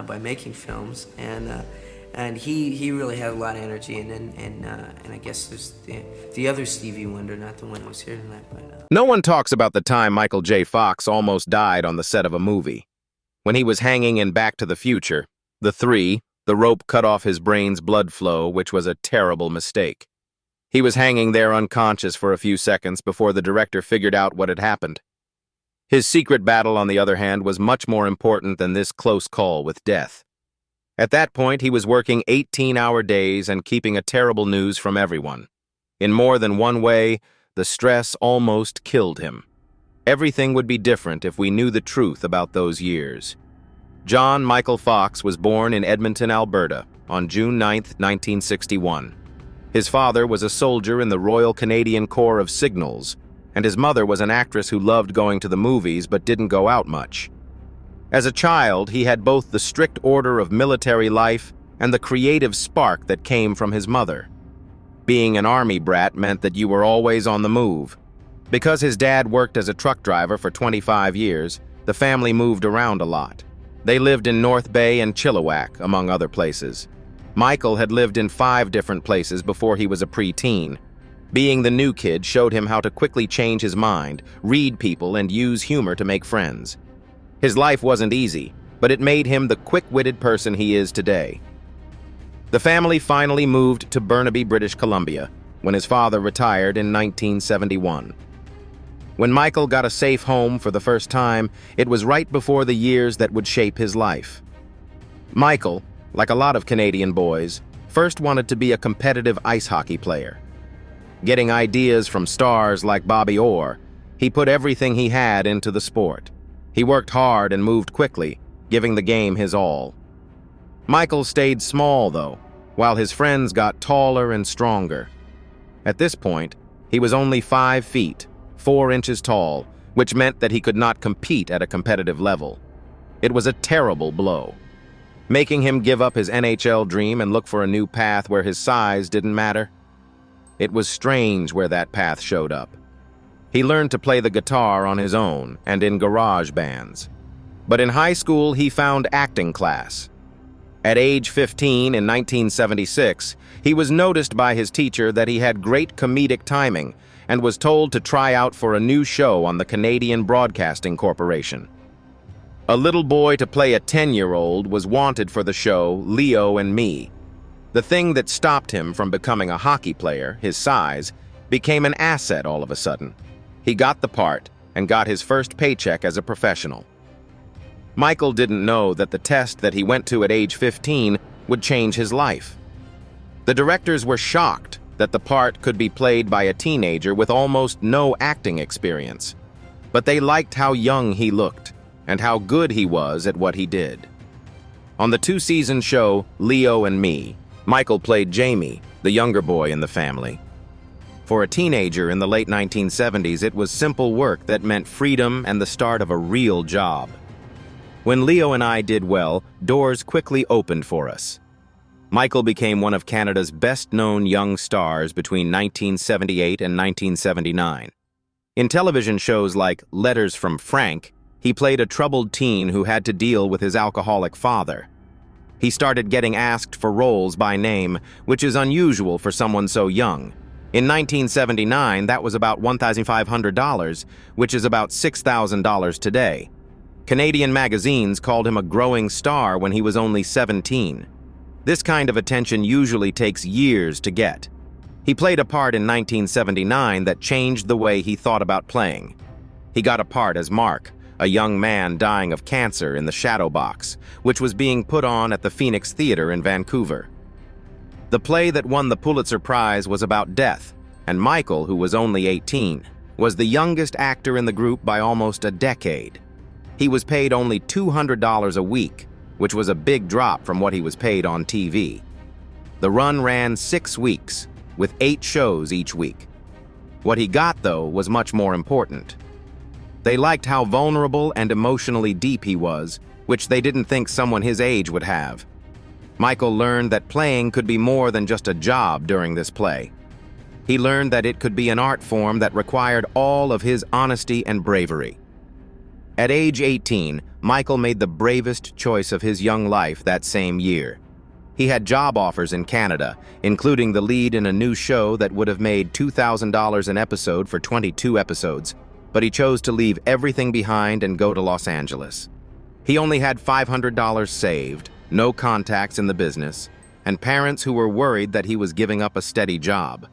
by making films, and he really had a lot of energy, and I guess there's the other Stevie Wonder, not the one who's here tonight, but. No one talks about the time Michael J. Fox almost died on the set of a movie. When he was hanging in Back to the Future, the rope cut off his brain's blood flow, which was a terrible mistake. He was hanging there unconscious for a few seconds before the director figured out what had happened. His secret battle, on the other hand, was much more important than this close call with death. At that point, he was working 18-hour days and keeping a terrible news from everyone. In more than one way, the stress almost killed him. Everything would be different if we knew the truth about those years. John Michael Fox was born in Edmonton, Alberta, on June 9, 1961. His father was a soldier in the Royal Canadian Corps of Signals, and his mother was an actress who loved going to the movies but didn't go out much. As a child, he had both the strict order of military life and the creative spark that came from his mother. Being an army brat meant that you were always on the move. Because his dad worked as a truck driver for 25 years, the family moved around a lot. They lived in North Bay and Chilliwack, among other places. Michael had lived in 5 different places before he was a preteen. Being the new kid showed him how to quickly change his mind, read people, and use humor to make friends. His life wasn't easy, but it made him the quick-witted person he is today. The family finally moved to Burnaby, British Columbia, when his father retired in 1971. When Michael got a safe home for the first time, it was right before the years that would shape his life. Michael, like a lot of Canadian boys, first wanted to be a competitive ice hockey player. Getting ideas from stars like Bobby Orr, he put everything he had into the sport. He worked hard and moved quickly, giving the game his all. Michael stayed small, though, while his friends got taller and stronger. At this point, he was only 5 feet, 4 inches tall, which meant that he could not compete at a competitive level. It was a terrible blow, making him give up his NHL dream and look for a new path where his size didn't matter. It was strange where that path showed up. He learned to play the guitar on his own and in garage bands. But in high school, he found acting class. At age 15 in 1976, he was noticed by his teacher that he had great comedic timing and was told to try out for a new show on the Canadian Broadcasting Corporation. A little boy to play a 10-year-old was wanted for the show Leo and Me. The thing that stopped him from becoming a hockey player, his size, became an asset all of a sudden. He got the part and got his first paycheck as a professional. Michael didn't know that the test that he went to at age 15 would change his life. The directors were shocked that the part could be played by a teenager with almost no acting experience, but they liked how young he looked and how good he was at what he did. On the 2-season show Leo and Me, Michael played Jamie, the younger boy in the family. For a teenager in the late 1970s, it was simple work that meant freedom and the start of a real job. When Leo and I did well, doors quickly opened for us. Michael became one of Canada's best-known young stars between 1978 and 1979. In television shows like Letters from Frank, he played a troubled teen who had to deal with his alcoholic father. He started getting asked for roles by name, which is unusual for someone so young. In 1979, that was about $1,500, which is about $6,000 today. Canadian magazines called him a growing star when he was only 17. This kind of attention usually takes years to get. He played a part in 1979 that changed the way he thought about playing. He got a part as Mark, a young man dying of cancer in The Shadow Box, which was being put on at the Phoenix Theatre in Vancouver. The play that won the Pulitzer Prize was about death, and Michael, who was only 18, was the youngest actor in the group by almost a decade. He was paid only $200 a week, which was a big drop from what he was paid on TV. The run ran 6 weeks, with 8 shows each week. What he got, though, was much more important. They liked how vulnerable and emotionally deep he was, which they didn't think someone his age would have. Michael learned that playing could be more than just a job during this play. He learned that it could be an art form that required all of his honesty and bravery. At age 18, Michael made the bravest choice of his young life that same year. He had job offers in Canada, including the lead in a new show that would have made $2,000 an episode for 22 episodes, but he chose to leave everything behind and go to Los Angeles. He only had $500 saved, no contacts in the business, and parents who were worried that he was giving up a steady job.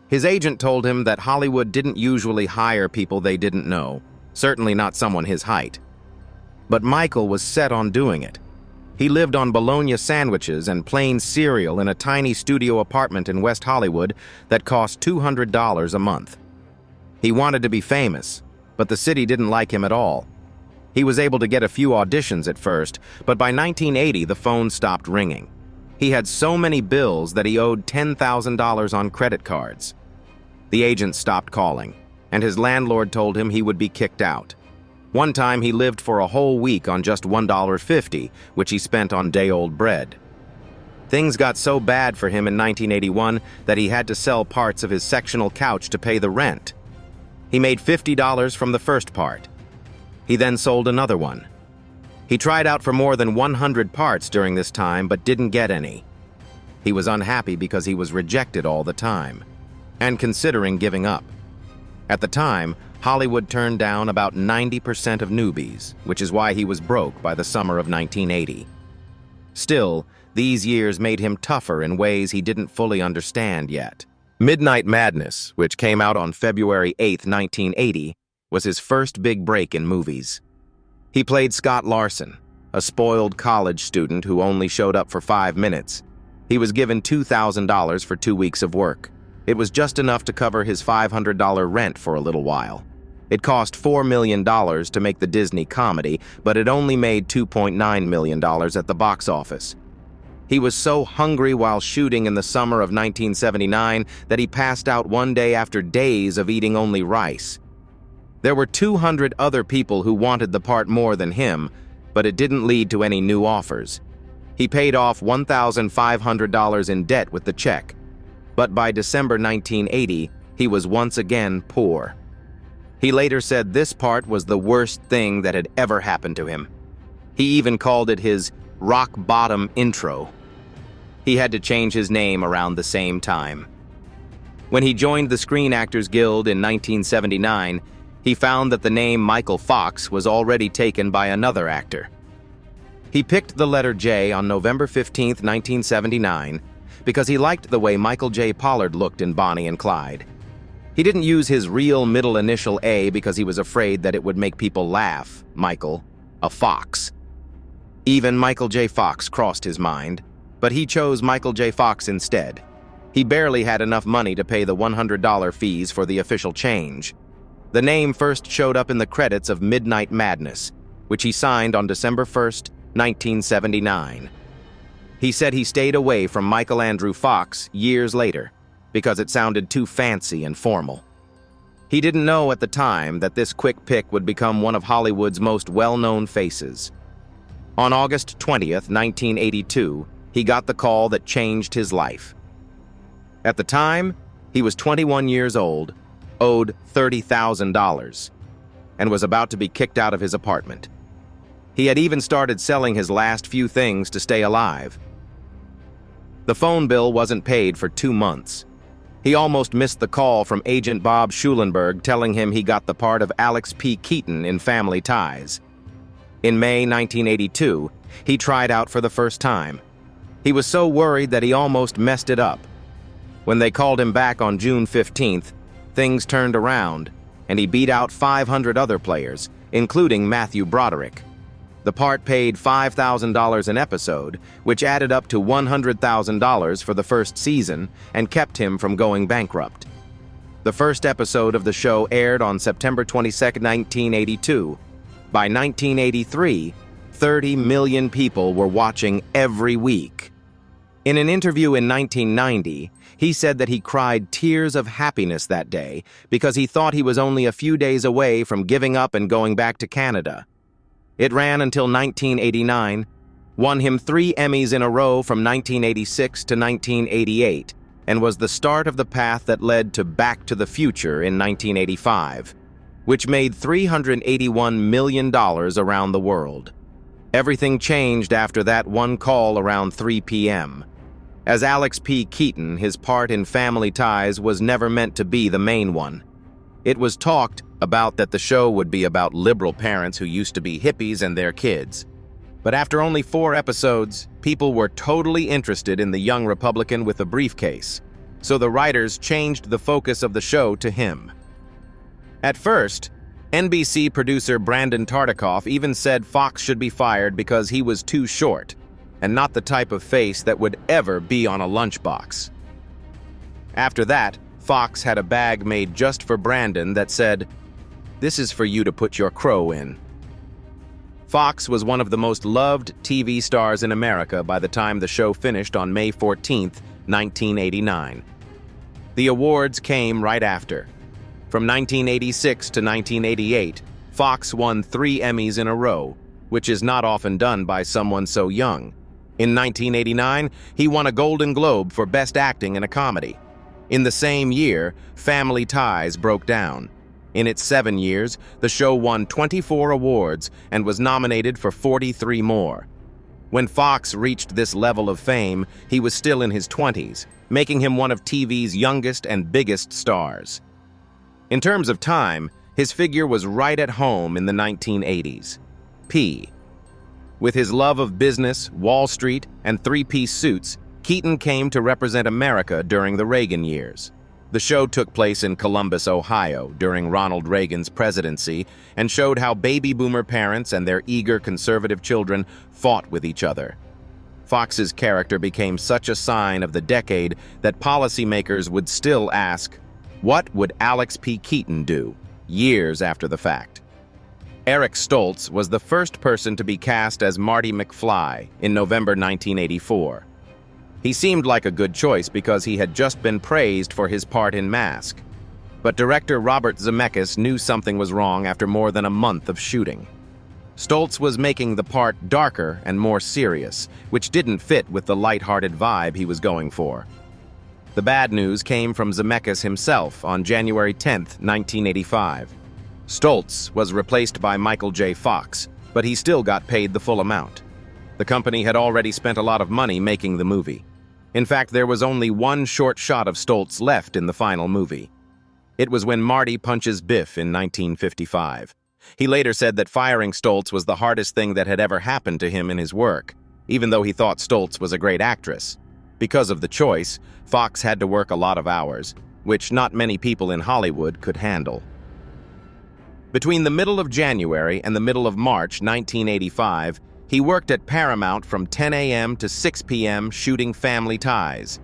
His agent told him that Hollywood didn't usually hire people they didn't know, certainly not someone his height. But Michael was set on doing it. He lived on bologna sandwiches and plain cereal in a tiny studio apartment in West Hollywood that cost $200 a month. He wanted to be famous, but the city didn't like him at all. He was able to get a few auditions at first, but by 1980 the phone stopped ringing. He had so many bills that he owed $10,000 on credit cards. The agent stopped calling, and his landlord told him he would be kicked out. One time he lived for a whole week on just $1.50, which he spent on day-old bread. Things got so bad for him in 1981 that he had to sell parts of his sectional couch to pay the rent. He made $50 from the first part. He then sold another one. He tried out for more than 100 parts during this time but didn't get any. He was unhappy because he was rejected all the time, and considering giving up. At the time, Hollywood turned down about 90% of newbies, which is why he was broke by the summer of 1980. Still, these years made him tougher in ways he didn't fully understand yet. Midnight Madness, which came out on February 8, 1980, was his first big break in movies. He played Scott Larson, a spoiled college student who only showed up for 5 minutes. He was given $2,000 for 2 weeks of work. It was just enough to cover his $500 rent for a little while. It cost $4 million to make the Disney comedy, but it only made $2.9 million at the box office. He was so hungry while shooting in the summer of 1979 that he passed out one day after days of eating only rice. There were 200 other people who wanted the part more than him, but it didn't lead to any new offers. He paid off $1,500 in debt with the check, but by December 1980, he was once again poor. He later said this part was the worst thing that had ever happened to him. He even called it his rock bottom intro. He had to change his name around the same time. When he joined the Screen Actors Guild in 1979, he found that the name Michael Fox was already taken by another actor. He picked the letter J on November 15, 1979, because he liked the way Michael J. Pollard looked in Bonnie and Clyde. He didn't use his real middle initial A because he was afraid that it would make people laugh, Michael, a fox. Even Michael J. Fox crossed his mind, but he chose Michael J. Fox instead. He barely had enough money to pay the $100 fees for the official change. The name first showed up in the credits of Midnight Madness, which he signed on December 1, 1979. He said he stayed away from Michael Andrew Fox years later because it sounded too fancy and formal. He didn't know at the time that this quick pick would become one of Hollywood's most well-known faces. On August 20th, 1982, he got the call that changed his life. At the time, he was 21 years old, owed $30,000, and was about to be kicked out of his apartment. He had even started selling his last few things to stay alive. The phone bill wasn't paid for 2 months. He almost missed the call from agent Bob Schulenberg telling him he got the part of Alex P. Keaton in Family Ties. In May 1982, he tried out for the first time. He was so worried that he almost messed it up. When they called him back on June 15th, things turned around, and he beat out 500 other players, including Matthew Broderick. The part paid $5,000 an episode, which added up to $100,000 for the first season and kept him from going bankrupt. The first episode of the show aired on September 22, 1982. By 1983, 30 million people were watching every week. In an interview in 1990, he said that he cried tears of happiness that day because he thought he was only a few days away from giving up and going back to Canada. It ran until 1989, won him 3 Emmys in a row from 1986 to 1988, and was the start of the path that led to Back to the Future in 1985. which made $381 million around the world. Everything changed after that one call around 3 p.m. As Alex P. Keaton, his part in Family Ties was never meant to be the main one. It was talked about that the show would be about liberal parents who used to be hippies and their kids. But after only 4 episodes, people were totally interested in the young Republican with a briefcase, so the writers changed the focus of the show to him. At first, NBC producer Brandon Tartikoff even said Fox should be fired because he was too short and not the type of face that would ever be on a lunchbox. After that, Fox had a bag made just for Brandon that said, "This is for you to put your crow in." Fox was one of the most loved TV stars in America by the time the show finished on May 14, 1989. The awards came right after. From 1986 to 1988, Fox won 3 Emmys in a row, which is not often done by someone so young. In 1989, he won a Golden Globe for Best Acting in a Comedy. In the same year, Family Ties broke down. In its 7 years, the show won 24 awards and was nominated for 43 more. When Fox reached this level of fame, he was still in his 20s, making him one of TV's youngest and biggest stars. In terms of time, his figure was right at home in the 1980s. With his love of business, Wall Street, and three-piece suits, Keaton came to represent America during the Reagan years. The show took place in Columbus, Ohio, during Ronald Reagan's presidency and showed how baby boomer parents and their eager conservative children fought with each other. Fox's character became such a sign of the decade that policymakers would still ask, what would Alex P. Keaton do, years after the fact? Eric Stoltz was the first person to be cast as Marty McFly in November 1984. He seemed like a good choice because he had just been praised for his part in Mask. But director Robert Zemeckis knew something was wrong after more than a month of shooting. Stoltz was making the part darker and more serious, which didn't fit with the lighthearted vibe he was going for. The bad news came from Zemeckis himself on January 10, 1985. Stoltz was replaced by Michael J. Fox, but he still got paid the full amount. The company had already spent a lot of money making the movie. In fact, there was only one short shot of Stoltz left in the final movie. It was when Marty punches Biff in 1955. He later said that firing Stoltz was the hardest thing that had ever happened to him in his work, even though he thought Stoltz was a great actress. Because of the choice, Fox had to work a lot of hours, which not many people in Hollywood could handle. Between the middle of January and the middle of March 1985, he worked at Paramount from 10 a.m. to 6 p.m. shooting Family Ties.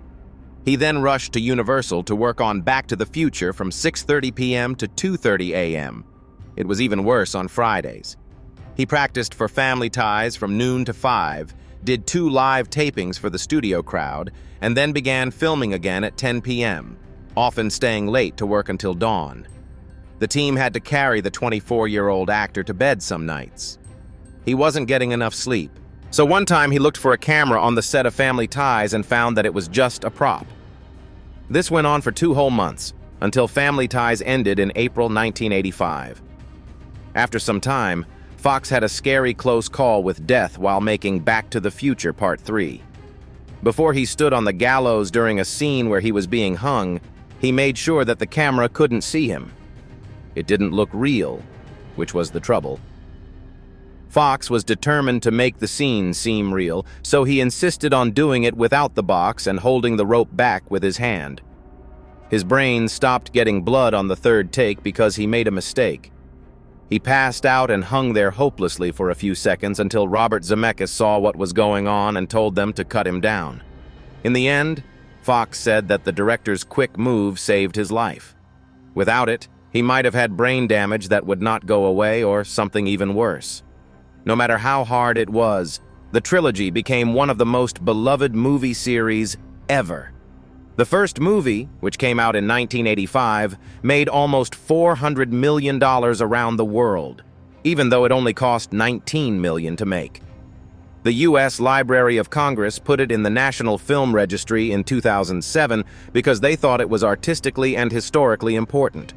He then rushed to Universal to work on Back to the Future from 6:30 p.m. to 2:30 a.m. It was even worse on Fridays. He practiced for Family Ties from noon to 5, did 2 live tapings for the studio crowd, and then began filming again at 10 p.m., often staying late to work until dawn. The team had to carry the 24-year-old actor to bed some nights. He wasn't getting enough sleep, so one time he looked for a camera on the set of Family Ties and found that it was just a prop. This went on for 2 whole months, until Family Ties ended in April 1985. After some time, Fox had a scary close call with death while making Back to the Future Part 3. Before he stood on the gallows during a scene where he was being hung, he made sure that the camera couldn't see him. It didn't look real, which was the trouble. Fox was determined to make the scene seem real, so he insisted on doing it without the box and holding the rope back with his hand. His brain stopped getting blood on the 3rd take because he made a mistake. He passed out and hung there hopelessly for a few seconds until Robert Zemeckis saw what was going on and told them to cut him down. In the end, Fox said that the director's quick move saved his life. Without it, he might have had brain damage that would not go away or something even worse. No matter how hard it was, the trilogy became one of the most beloved movie series ever. The first movie, which came out in 1985, made almost $400 million around the world, even though it only cost $19 million to make. The U.S. Library of Congress put it in the National Film Registry in 2007 because they thought it was artistically and historically important.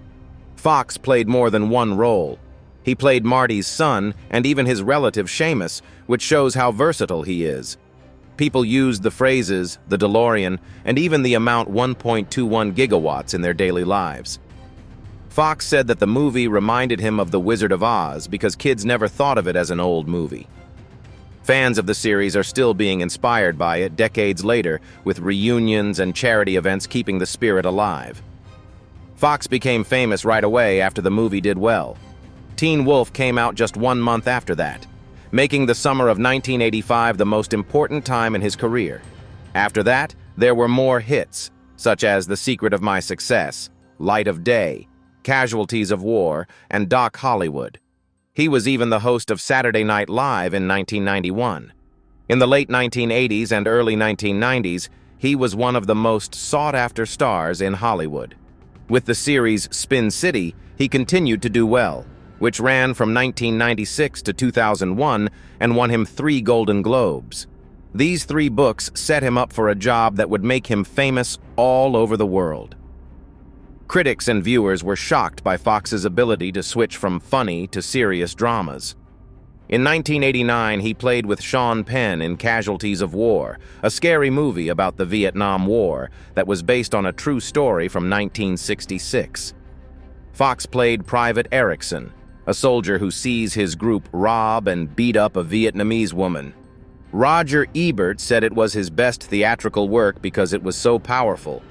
Fox played more than one role. He played Marty's son and even his relative Seamus, which shows how versatile he is. People used the phrases, the DeLorean, and even the amount 1.21 gigawatts in their daily lives. Fox said that the movie reminded him of The Wizard of Oz because kids never thought of it as an old movie. Fans of the series are still being inspired by it decades later, with reunions and charity events keeping the spirit alive. Fox became famous right away after the movie did well. Teen Wolf came out just 1 month after that, making the summer of 1985 the most important time in his career. After that, there were more hits, such as The Secret of My Success, Light of Day, Casualties of War, and Doc Hollywood. He was even the host of Saturday Night Live in 1991. In the late 1980s and early 1990s, he was one of the most sought-after stars in Hollywood. With the series Spin City, he continued to do well, which ran from 1996 to 2001 and won him 3 Golden Globes. These 3 books set him up for a job that would make him famous all over the world. Critics and viewers were shocked by Fox's ability to switch from funny to serious dramas. In 1989, he played with Sean Penn in Casualties of War, a scary movie about the Vietnam War that was based on a true story from 1966. Fox played Private Erickson, a soldier who sees his group rob and beat up a Vietnamese woman. Roger Ebert said it was his best theatrical work because it was so powerful.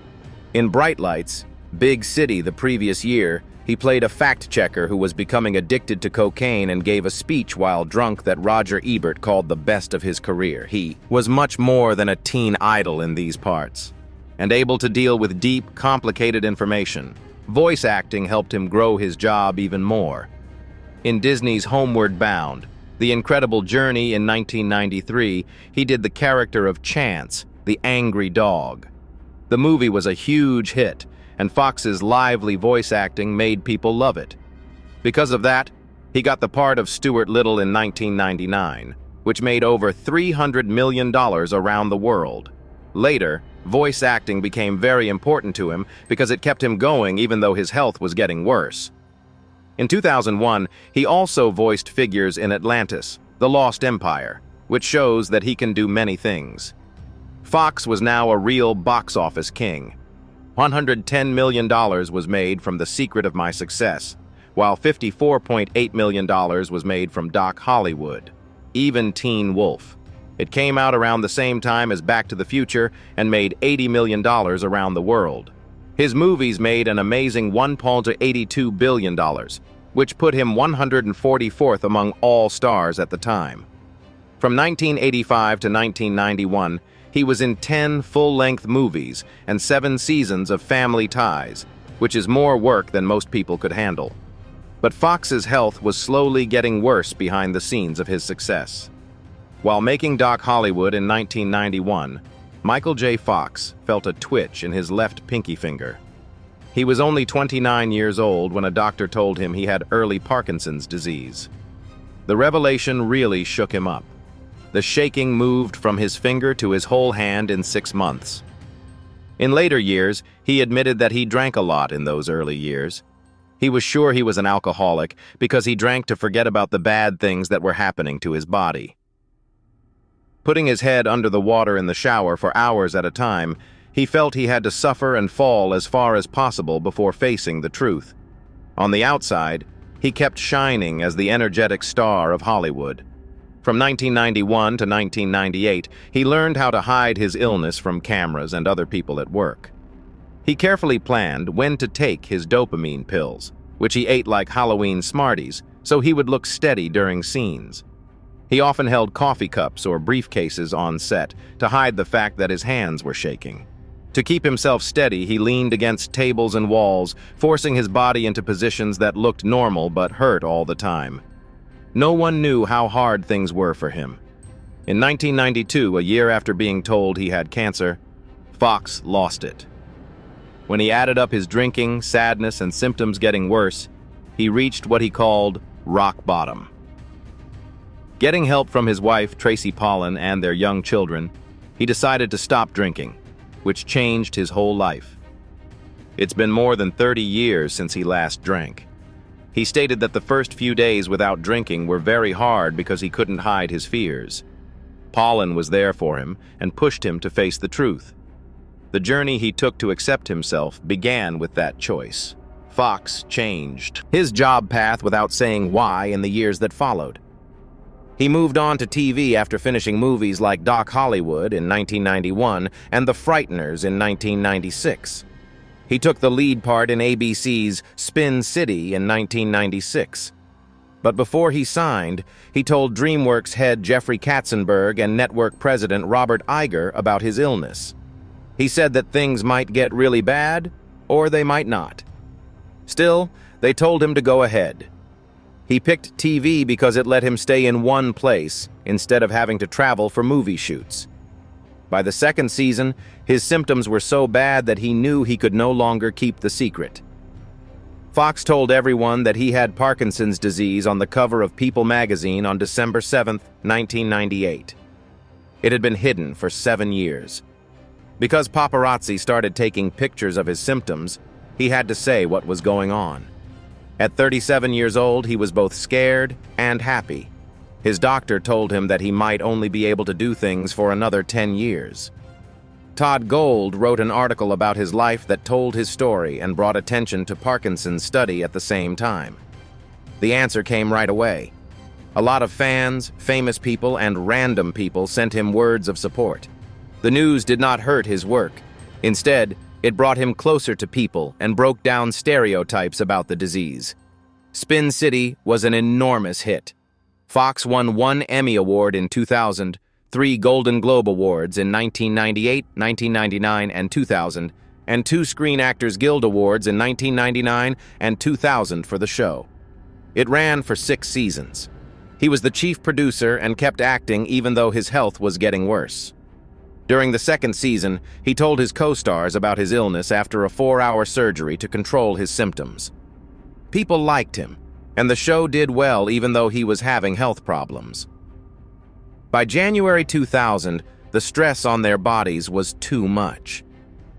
In Bright Lights, Big City the previous year, he played a fact-checker who was becoming addicted to cocaine and gave a speech while drunk that Roger Ebert called the best of his career. He was much more than a teen idol in these parts, and able to deal with deep, complicated information. Voice acting helped him grow his job even more. In Disney's Homeward Bound, The Incredible Journey in 1993, he did the character of Chance, the angry dog. The movie was a huge hit, and Fox's lively voice acting made people love it. Because of that, he got the part of Stuart Little in 1999, which made over $300 million around the world. Later, voice acting became very important to him because it kept him going even though his health was getting worse. In 2001, he also voiced figures in Atlantis, The Lost Empire, which shows that he can do many things. Fox was now a real box office king. $110 million was made from The Secret of My Success, while $54.8 million was made from Doc Hollywood, even Teen Wolf. It came out around the same time as Back to the Future and made $80 million around the world. His movies made an amazing $1.82 billion, which put him 144th among all stars at the time. From 1985 to 1991, he was in 10 full-length movies and 7 seasons of Family Ties, which is more work than most people could handle. But Fox's health was slowly getting worse behind the scenes of his success. While making Doc Hollywood in 1991, Michael J. Fox felt a twitch in his left pinky finger. He was only 29 years old when a doctor told him he had early Parkinson's disease. The revelation really shook him up. The shaking moved from his finger to his whole hand in 6 months. In later years, he admitted that he drank a lot in those early years. He was sure he was an alcoholic because he drank to forget about the bad things that were happening to his body. Putting his head under the water in the shower for hours at a time, he felt he had to suffer and fall as far as possible before facing the truth. On the outside, he kept shining as the energetic star of Hollywood. From 1991 to 1998, he learned how to hide his illness from cameras and other people at work. He carefully planned when to take his dopamine pills, which he ate like Halloween Smarties, so he would look steady during scenes. He often held coffee cups or briefcases on set to hide the fact that his hands were shaking. To keep himself steady, he leaned against tables and walls, forcing his body into positions that looked normal but hurt all the time. No one knew how hard things were for him. In 1992, a year after being told he had cancer, Fox lost it. When he added up his drinking, sadness, and symptoms getting worse, he reached what he called rock bottom. Getting help from his wife, Tracy Pollan, and their young children, he decided to stop drinking, which changed his whole life. It's been more than 30 years since he last drank. He stated that the first few days without drinking were very hard because he couldn't hide his fears. Pollen was there for him and pushed him to face the truth. The journey he took to accept himself began with that choice. Fox changed his job path without saying why in the years that followed. He moved on to TV after finishing movies like Doc Hollywood in 1991 and The Frighteners in 1996. He took the lead part in ABC's Spin City in 1996. But before he signed, he told DreamWorks head Jeffrey Katzenberg and network president Robert Iger about his illness. He said that things might get really bad, or they might not. Still, they told him to go ahead. He picked TV because it let him stay in one place instead of having to travel for movie shoots. By the second season, his symptoms were so bad that he knew he could no longer keep the secret. Fox told everyone that he had Parkinson's disease on the cover of People magazine on December 7, 1998. It had been hidden for 7 years. Because paparazzi started taking pictures of his symptoms, he had to say what was going on. At 37 years old, he was both scared and happy. His doctor told him that he might only be able to do things for another 10 years. Todd Gold wrote an article about his life that told his story and brought attention to Parkinson's study at the same time. The answer came right away. A lot of fans, famous people, and random people sent him words of support. The news did not hurt his work. Instead, it brought him closer to people and broke down stereotypes about the disease. Spin City was an enormous hit. Fox won 1 Emmy Award in 2000, 3 Golden Globe Awards in 1998, 1999, and 2000, and 2 Screen Actors Guild Awards in 1999 and 2000 for the show. It ran for 6 seasons. He was the chief producer and kept acting even though his health was getting worse. During the second season, he told his co-stars about his illness after a 4-hour surgery to control his symptoms. People liked him, and the show did well even though he was having health problems. By January 2000, the stress on their bodies was too much.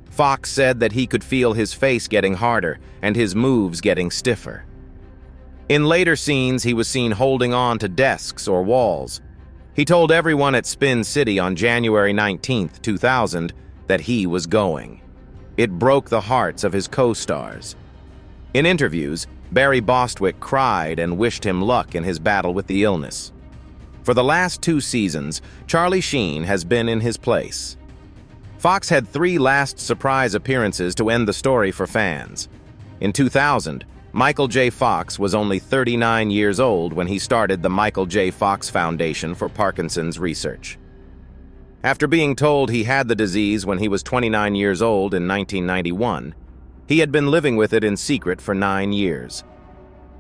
Fox said that he could feel his face getting harder and his moves getting stiffer. In later scenes, he was seen holding on to desks or walls. He told everyone at Spin City on January 19, 2000, that he was going. It broke the hearts of his co-stars. In interviews, Barry Bostwick cried and wished him luck in his battle with the illness. For the last 2 seasons, Charlie Sheen has been in his place. Fox had 3 last surprise appearances to end the story for fans. In 2000, Michael J. Fox was only 39 years old when he started the Michael J. Fox Foundation for Parkinson's Research. After being told he had the disease when he was 29 years old in 1991, he had been living with it in secret for 9 years.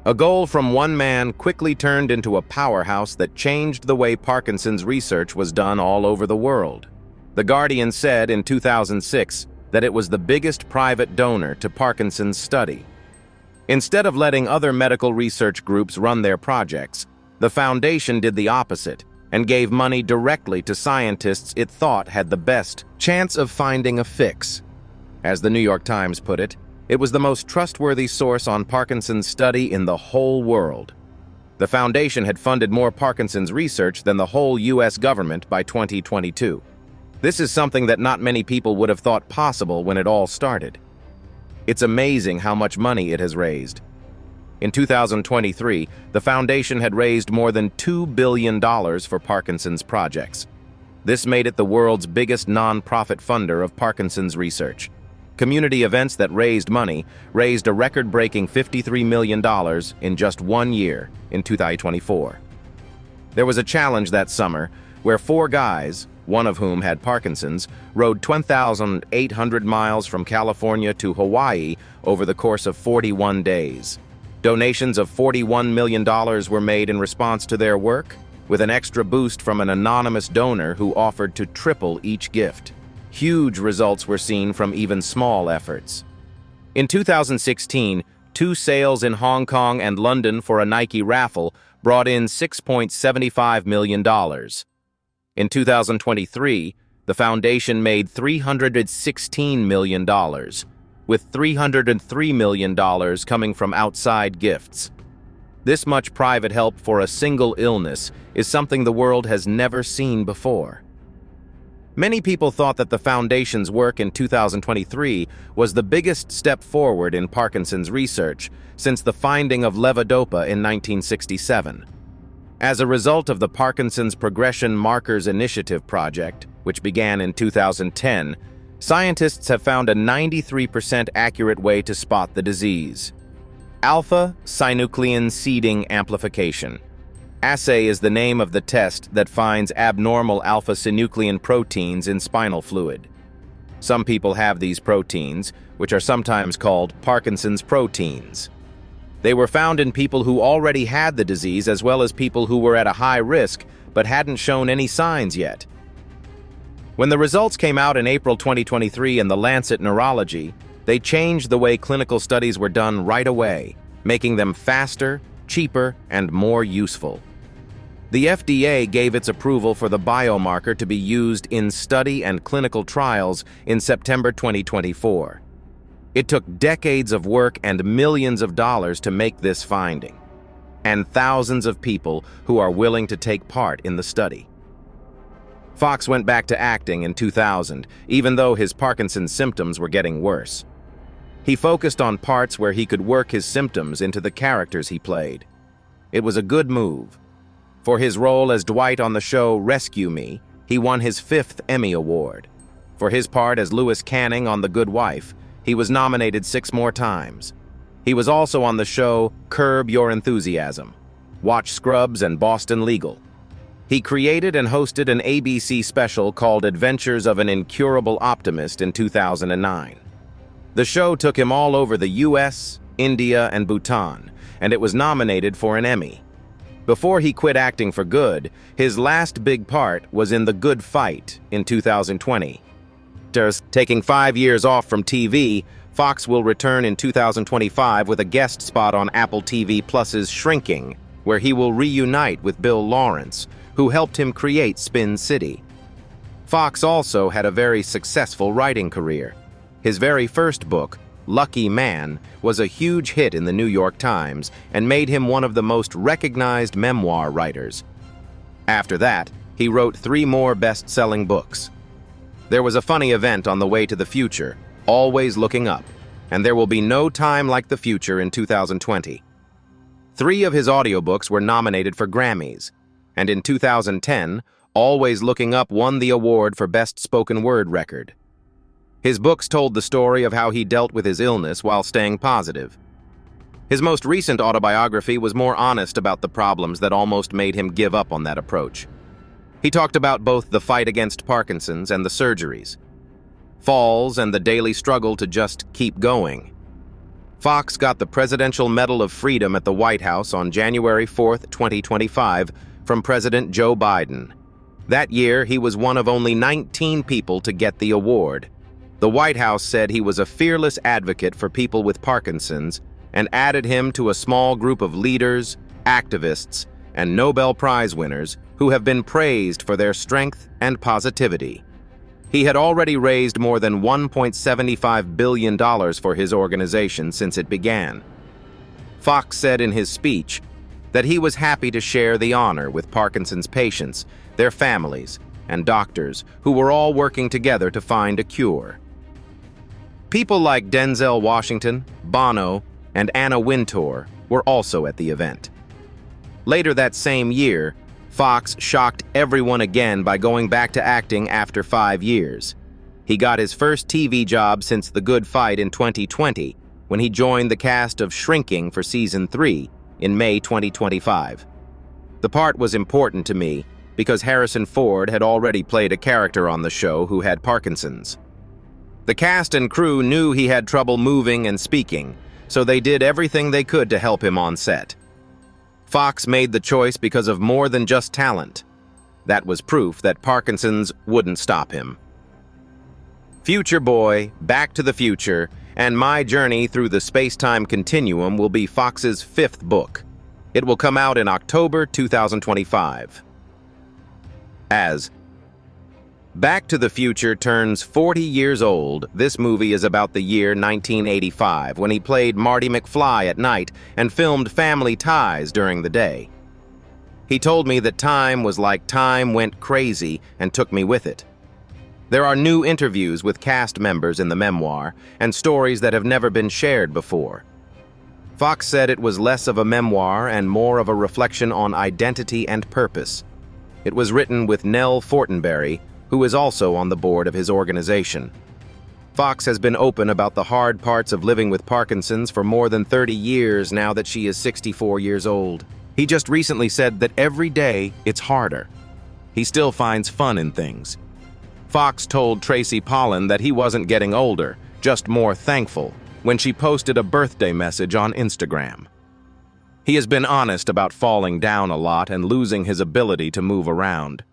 A goal from one man quickly turned into a powerhouse that changed the way Parkinson's research was done all over the world. The Guardian said in 2006 that it was the biggest private donor to Parkinson's study. Instead of letting other medical research groups run their projects, the foundation did the opposite and gave money directly to scientists it thought had the best chance of finding a fix. As the New York Times put it, it was the most trustworthy source on Parkinson's study in the whole world. The foundation had funded more Parkinson's research than the whole U.S. government by 2022. This is something that not many people would have thought possible when it all started. It's amazing how much money it has raised. In 2023, the foundation had raised more than $2 billion for Parkinson's projects. This made it the world's biggest non-profit funder of Parkinson's research. Community events that raised money raised a record-breaking $53 million in just 1 year in 2024. There was a challenge that summer where 4 guys, one of whom had Parkinson's, rode 10,800 miles from California to Hawaii over the course of 41 days. Donations of $41 million were made in response to their work, with an extra boost from an anonymous donor who offered to triple each gift. Huge results were seen from even small efforts. In 2016, 2 sales in Hong Kong and London for a Nike raffle brought in $6.75 million. In 2023, the foundation made $316 million, with $303 million coming from outside gifts. This much private help for a single illness is something the world has never seen before. Many people thought that the Foundation's work in 2023 was the biggest step forward in Parkinson's research since the finding of levodopa in 1967. As a result of the Parkinson's Progression Markers Initiative project, which began in 2010, scientists have found a 93% accurate way to spot the disease. Alpha-synuclein seeding amplification. Assay is the name of the test that finds abnormal alpha-synuclein proteins in spinal fluid. Some people have these proteins, which are sometimes called Parkinson's proteins. They were found in people who already had the disease as well as people who were at a high risk but hadn't shown any signs yet. When the results came out in April 2023 in the Lancet Neurology, they changed the way clinical studies were done right away, making them faster, cheaper, and more useful. The FDA gave its approval for the biomarker to be used in study and clinical trials in September 2024. It took decades of work and millions of dollars to make this finding, and thousands of people who are willing to take part in the study. Fox went back to acting in 2000, even though his Parkinson's symptoms were getting worse. He focused on parts where he could work his symptoms into the characters he played. It was a good move. For his role as Dwight on the show Rescue Me, he won his 5th Emmy Award. For his part as Lewis Canning on The Good Wife, he was nominated 6 more times. He was also on the show Curb Your Enthusiasm, watch Scrubs and Boston Legal. He created and hosted an ABC special called Adventures of an Incurable Optimist in 2009. The show took him all over the US, India, and Bhutan, and it was nominated for an Emmy. Before he quit acting for good, his last big part was in The Good Fight in 2020. Taking 5 years off from TV, Fox will return in 2025 with a guest spot on Apple TV Plus's Shrinking, where he will reunite with Bill Lawrence, who helped him create Spin City. Fox also had a very successful writing career. His very first book, Lucky Man, was a huge hit in the New York Times and made him one of the most recognized memoir writers. After that, he wrote 3 more best-selling books. There was a funny event on the way to the future, Always Looking Up, and there will be no time like the future in 2020. 3 of his audiobooks were nominated for Grammys, and in 2010, Always Looking Up won the award for Best Spoken Word Record. His books told the story of how he dealt with his illness while staying positive. His most recent autobiography was more honest about the problems that almost made him give up on that approach. He talked about both the fight against Parkinson's and the surgeries, falls and the daily struggle to just keep going. Fox got the Presidential Medal of Freedom at the White House on January 4, 2025, from President Joe Biden. That year, he was one of only 19 people to get the award. The White House said he was a fearless advocate for people with Parkinson's and added him to a small group of leaders, activists, and Nobel Prize winners who have been praised for their strength and positivity. He had already raised more than $1.75 billion for his organization since it began. Fox said in his speech that he was happy to share the honor with Parkinson's patients, their families, and doctors who were all working together to find a cure. People like Denzel Washington, Bono, and Anna Wintour were also at the event. Later that same year, Fox shocked everyone again by going back to acting after 5 years. He got his first TV job since The Good Fight in 2020, when he joined the cast of Shrinking for Season 3 in May 2025. The part was important to me because Harrison Ford had already played a character on the show who had Parkinson's. The cast and crew knew he had trouble moving and speaking, so they did everything they could to help him on set. Fox made the choice because of more than just talent. That was proof that Parkinson's wouldn't stop him. Future Boy, Back to the Future, and My Journey Through the Space-Time Continuum will be Fox's 5th book. It will come out in October 2025. As Back to the Future turns 40 years old. This movie is about the year 1985, when he played Marty McFly at night and filmed Family Ties during the day. He told me that time was like time went crazy and took me with it. There are new interviews with cast members in the memoir and stories that have never been shared before. Fox said it was less of a memoir and more of a reflection on identity and purpose. It was written with Nell Fortenberry, who is also on the board of his organization. Fox has been open about the hard parts of living with Parkinson's for more than 30 years now that she is 64 years old. He just recently said that every day it's harder. He still finds fun in things. Fox told Tracy Pollan that he wasn't getting older, just more thankful, when she posted a birthday message on Instagram. He has been honest about falling down a lot and losing his ability to move around.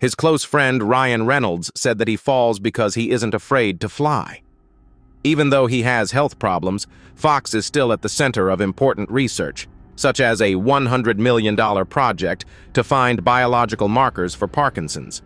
His close friend Ryan Reynolds said that he falls because he isn't afraid to fly. Even though he has health problems, Fox is still at the center of important research, such as a $100 million project to find biological markers for Parkinson's.